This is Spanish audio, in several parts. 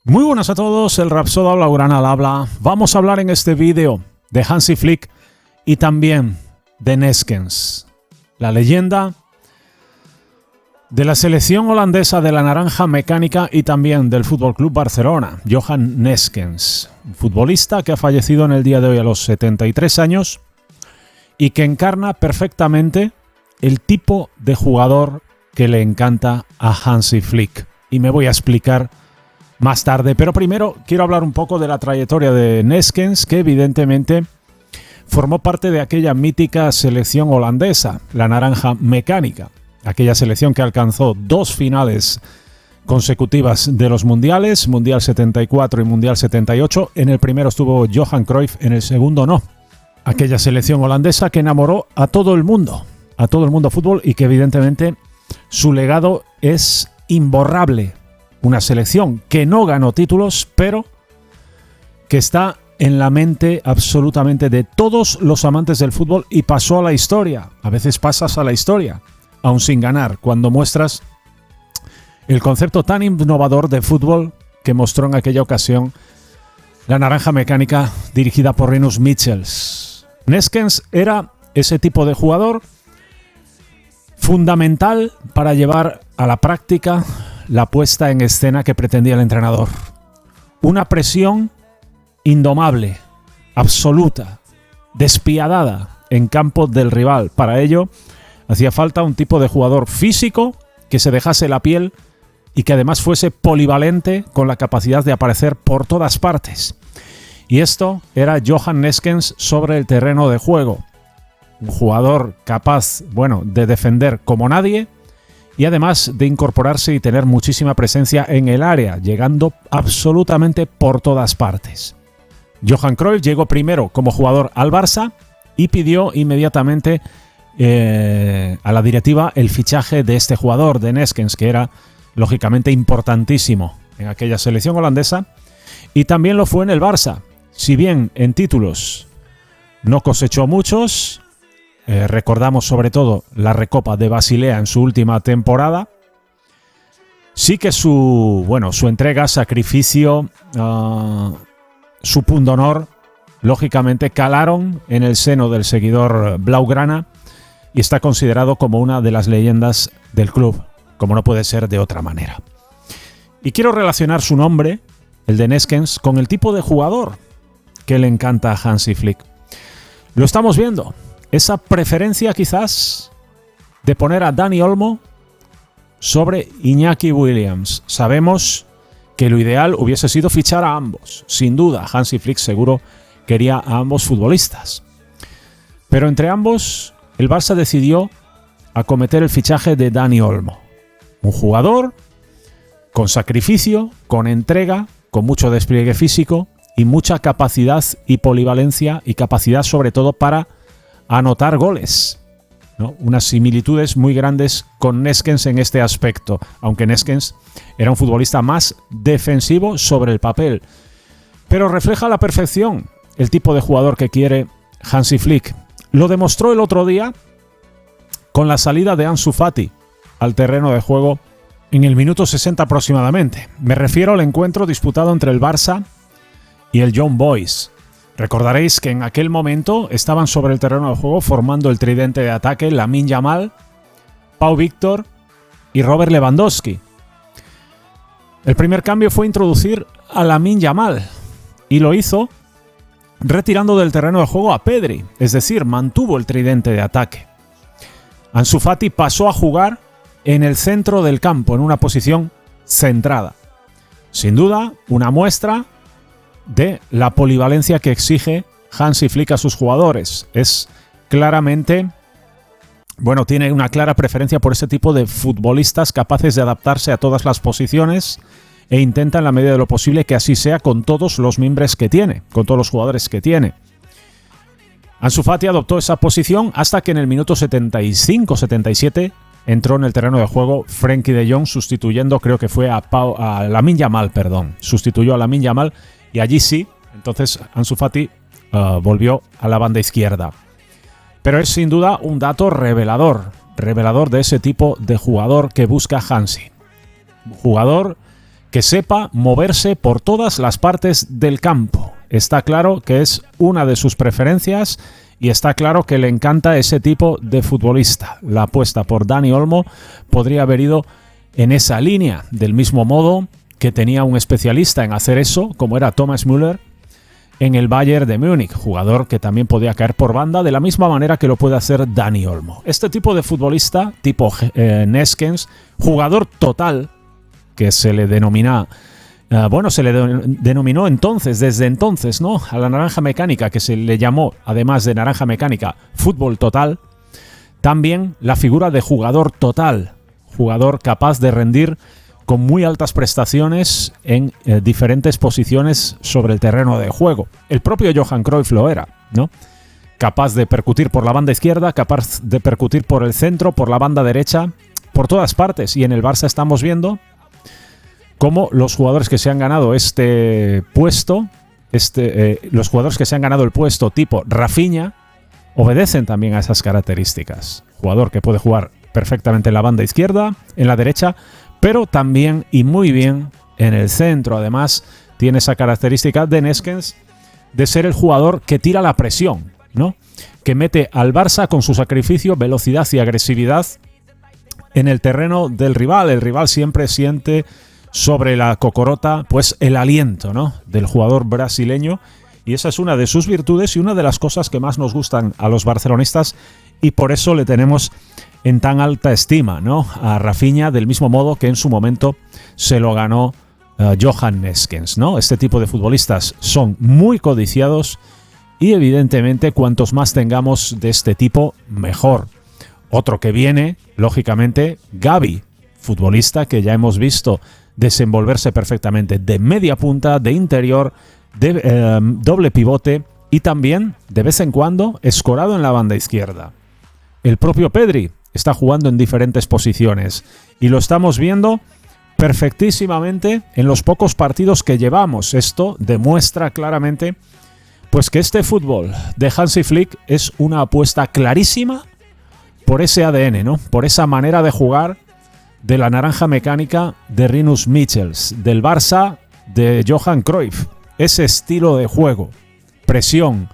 Muy buenas a todos, el Rapsoda Blaugrana al habla. Vamos a hablar en este vídeo de Hansi Flick y también de Neeskens, la leyenda de la selección holandesa de la naranja mecánica y también del FC Barcelona, Johan Neeskens, un futbolista que ha fallecido en el día de hoy a los 73 años y que encarna perfectamente el tipo de jugador que le encanta a Hansi Flick. Y me voy a explicar más tarde, pero primero quiero hablar un poco de la trayectoria de Neeskens, que evidentemente formó parte de aquella mítica selección holandesa, la naranja mecánica, aquella selección que alcanzó 2 finales consecutivas de los mundiales, Mundial 74 y Mundial 78. En el primero estuvo Johan Cruyff, en el segundo no. Aquella selección holandesa que enamoró a todo el mundo fútbol, y que evidentemente su legado es imborrable. Una selección que no ganó títulos, pero que está en la mente absolutamente de todos los amantes del fútbol y pasó a la historia. A veces pasas a la historia, aún sin ganar, cuando muestras el concepto tan innovador de fútbol que mostró en aquella ocasión la naranja mecánica dirigida por Rinus Michels. Neeskens era ese tipo de jugador fundamental para llevar a la práctica la puesta en escena que pretendía el entrenador. Una presión indomable, absoluta, despiadada en campo del rival. Para ello hacía falta un tipo de jugador físico que se dejase la piel y que además fuese polivalente, con la capacidad de aparecer por todas partes. Y esto era Johan Neeskens sobre el terreno de juego. Un jugador capaz, de defender como nadie, y además de incorporarse y tener muchísima presencia en el área, llegando absolutamente por todas partes. Johan Cruyff llegó primero como jugador al Barça y pidió inmediatamente a la directiva el fichaje de este jugador, de Neeskens, que era lógicamente importantísimo en aquella selección holandesa, y también lo fue en el Barça. Si bien en títulos no cosechó muchos, recordamos sobre todo la Recopa de Basilea en su última temporada, sí que su entrega, sacrificio, su pundonor, lógicamente calaron en el seno del seguidor blaugrana y está considerado como una de las leyendas del club, como no puede ser de otra manera. Y quiero relacionar su nombre, el de Neeskens, con el tipo de jugador que le encanta a Hansi Flick. Lo estamos viendo. Esa preferencia quizás de poner a Dani Olmo sobre Iñaki Williams. Sabemos que lo ideal hubiese sido fichar a ambos. Sin duda, Hansi Flick seguro quería a ambos futbolistas. Pero entre ambos, el Barça decidió acometer el fichaje de Dani Olmo. Un jugador con sacrificio, con entrega, con mucho despliegue físico y mucha capacidad y polivalencia, y capacidad sobre todo para anotar goles, ¿no? Unas similitudes muy grandes con Neeskens en este aspecto, aunque Neeskens era un futbolista más defensivo sobre el papel. Pero refleja a la perfección el tipo de jugador que quiere Hansi Flick. Lo demostró el otro día con la salida de Ansu Fati al terreno de juego en el minuto 60 aproximadamente. Me refiero al encuentro disputado entre el Barça y el Young Boys. Recordaréis que en aquel momento estaban sobre el terreno de juego formando el tridente de ataque Lamine Yamal, Pau Víctor y Robert Lewandowski. El primer cambio fue introducir a Lamine Yamal y lo hizo retirando del terreno de juego a Pedri, es decir, mantuvo el tridente de ataque. Ansu Fati pasó a jugar en el centro del campo, en una posición centrada. Sin duda, una muestra de la polivalencia que exige Hansi Flick a sus jugadores. Es claramente, tiene una clara preferencia por ese tipo de futbolistas capaces de adaptarse a todas las posiciones e intenta en la medida de lo posible que así sea con todos los miembros que tiene, con todos los jugadores que tiene. Ansu Fati adoptó esa posición hasta que en el minuto 75-77 entró en el terreno de juego Frenkie de Jong sustituyendo, creo que fue a Lamine Yamal, sustituyó a Lamine Yamal. Y allí sí, entonces Ansu Fati volvió a la banda izquierda. Pero es sin duda un dato revelador de ese tipo de jugador que busca Hansi. Jugador que sepa moverse por todas las partes del campo. Está claro que es una de sus preferencias y está claro que le encanta ese tipo de futbolista. La apuesta por Dani Olmo podría haber ido en esa línea, del mismo modo que tenía un especialista en hacer eso, como era Thomas Müller, en el Bayern de Múnich, jugador que también podía caer por banda de la misma manera que lo puede hacer Dani Olmo. Este tipo de futbolista, tipo Neeskens, jugador total, que se le denomina, denominó entonces, desde entonces, ¿no?, a la naranja mecánica, que se le llamó, además de naranja mecánica, fútbol total, también la figura de jugador total, jugador capaz de rendir con muy altas prestaciones en diferentes posiciones sobre el terreno de juego. El propio Johan Cruyff lo era, ¿no? Capaz de percutir por la banda izquierda, capaz de percutir por el centro, por la banda derecha, por todas partes. Y en el Barça estamos viendo cómo los jugadores que se han ganado este puesto, los jugadores que se han ganado el puesto tipo Rafinha, obedecen también a esas características. Jugador que puede jugar perfectamente en la banda izquierda, en la derecha, pero también y muy bien en el centro. Además, tiene esa característica de Neeskens de ser el jugador que tira la presión, ¿no?, que mete al Barça con su sacrificio, velocidad y agresividad en el terreno del rival. El rival siempre siente sobre la cocorota pues el aliento, ¿no?, del jugador brasileño, y esa es una de sus virtudes y una de las cosas que más nos gustan a los barcelonistas, y por eso le tenemos en tan alta estima, ¿no?, a Rafinha, del mismo modo que en su momento se lo ganó Johan Neeskens, ¿no? Este tipo de futbolistas son muy codiciados y evidentemente cuantos más tengamos de este tipo, mejor. Otro que viene, lógicamente, Gavi, futbolista que ya hemos visto desenvolverse perfectamente de media punta, de interior, de doble pivote y también, de vez en cuando, escorado en la banda izquierda. El propio Pedri está jugando en diferentes posiciones y lo estamos viendo perfectísimamente en los pocos partidos que llevamos. Esto demuestra claramente pues que este fútbol de Hansi Flick es una apuesta clarísima por ese ADN, ¿no?, por esa manera de jugar de la naranja mecánica de Rinus Michels, del Barça de Johan Cruyff. Ese estilo de juego, presión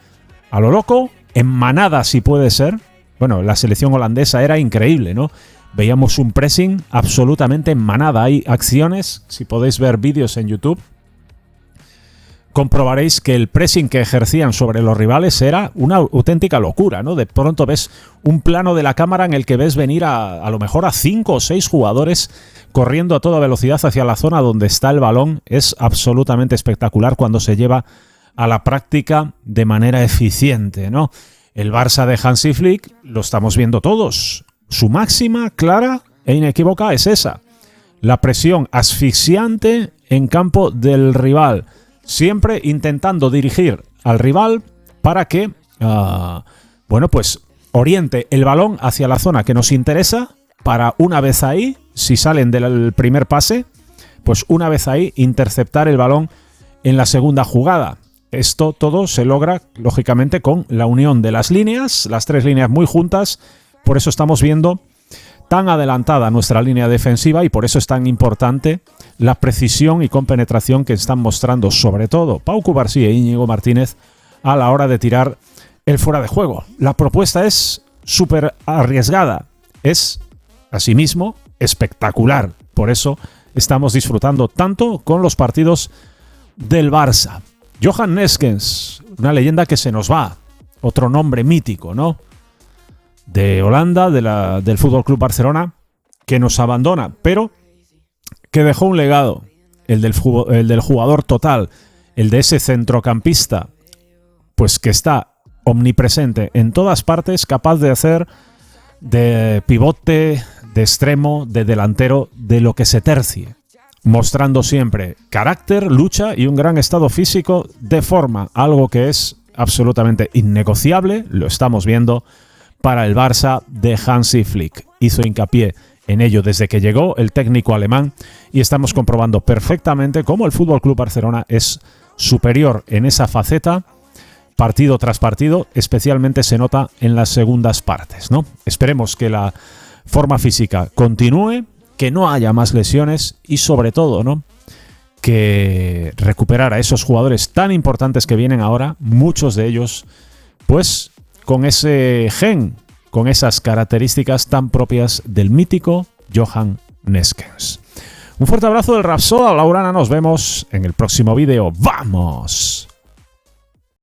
a lo loco, en manada si puede ser. Bueno, la selección holandesa era increíble, ¿no? Veíamos un pressing absolutamente en manada. Hay acciones, si podéis ver vídeos en YouTube, comprobaréis que el pressing que ejercían sobre los rivales era una auténtica locura, ¿no? De pronto ves un plano de la cámara en el que ves venir a lo mejor a 5 o 6 jugadores corriendo a toda velocidad hacia la zona donde está el balón. Es absolutamente espectacular cuando se lleva a la práctica de manera eficiente, ¿no? El Barça de Hansi Flick lo estamos viendo todos. Su máxima, clara e inequívoca es esa. La presión asfixiante en campo del rival. Siempre intentando dirigir al rival para que, pues oriente el balón hacia la zona que nos interesa, para una vez ahí, si salen del primer pase, pues una vez ahí interceptar el balón en la segunda jugada. Esto todo se logra, lógicamente, con la unión de las líneas, las 3 líneas muy juntas. Por eso estamos viendo tan adelantada nuestra línea defensiva y por eso es tan importante la precisión y compenetración que están mostrando, sobre todo Pau Cubarsí e Íñigo Martínez, a la hora de tirar el fuera de juego. La propuesta es súper arriesgada, es, asimismo, espectacular. Por eso estamos disfrutando tanto con los partidos del Barça. Johan Neeskens, una leyenda que se nos va, otro nombre mítico, ¿no?, de Holanda, del Fútbol Club Barcelona, que nos abandona, pero que dejó un legado, el del jugador total, el de ese centrocampista, pues que está omnipresente en todas partes, capaz de hacer de pivote, de extremo, de delantero, de lo que se tercie, mostrando siempre carácter, lucha y un gran estado físico de forma, algo que es absolutamente innegociable. Lo estamos viendo para el Barça de Hansi Flick. Hizo hincapié en ello desde que llegó el técnico alemán y estamos comprobando perfectamente cómo el Fútbol Club Barcelona es superior en esa faceta partido tras partido, especialmente se nota en las segundas partes, ¿no? Esperemos que la forma física continúe, que no haya más lesiones y sobre todo, ¿no?, que recuperar a esos jugadores tan importantes que vienen ahora, muchos de ellos, pues con ese gen, con esas características tan propias del mítico Johan Neeskens. Un fuerte abrazo del Rapsoda Laurana, nos vemos en el próximo vídeo. ¡Vamos!